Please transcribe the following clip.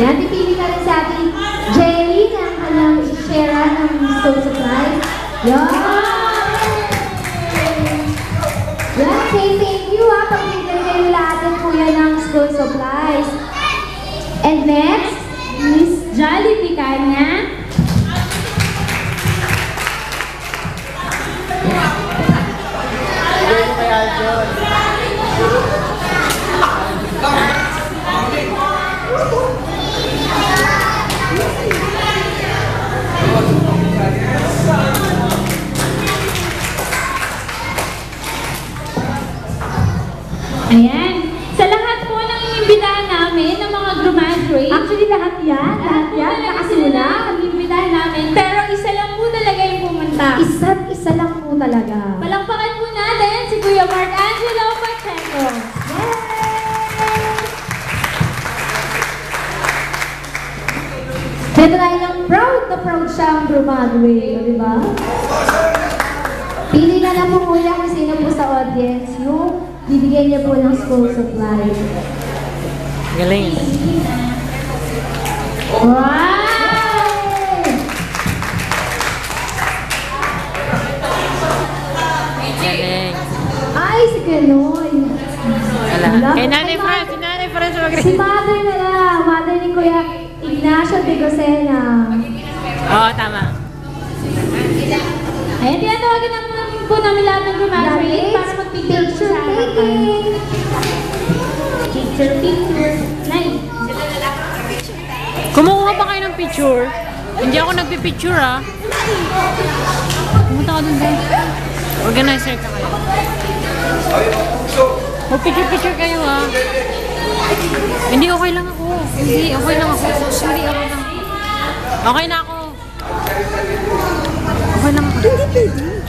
Yan, pipili ka rin sa ating Jelly na kanyang share ng school supply. Yan! Yan, say thank you ha, pag-ibigay kayo lahat ng kuya ng school supplies. And next, Miss Jolly Picanya. Bigay mo kay Aljon. Ayan. Sa lahat po ng inimbitahan namin, ng mga graduate. Actually, lahat yan. Lahat yan. Nakasulat. Ang inimbitahan namin. Pero isa lang po talaga yung pumunta. Isa't isa lang po talaga. Palakpakan po natin si Kuya Mark Angelo Pacheco. Kaya lang proud siya ang graduate, di ba? Pili na lang po kuya kung sino po sa audience yung bibigyan niya po ng school supply. Galing. Wow! Galing. Ay, si Ganoy. Wala. Kay Nanay Fran, si Nanay Fran sa mag-rin. Si mother na lang. Mother ni Kuya Ignacio de Gosena. Oo, tama. Ayan, tinatawagan na po namin lahat ng graduate para mag-picture po sa harapan. Picture. Nice. Kumukuha pa kayo ng picture? Hindi ako nagpipicture ah. Pumunta ka dun din. Organizer ka kayo. Mag-picture kayo ah. Hindi, okay lang ako. Hindi, okay lang ako. Sorry, okay lang ako. Okay na ako. Okay lang ako. Hindi pwede.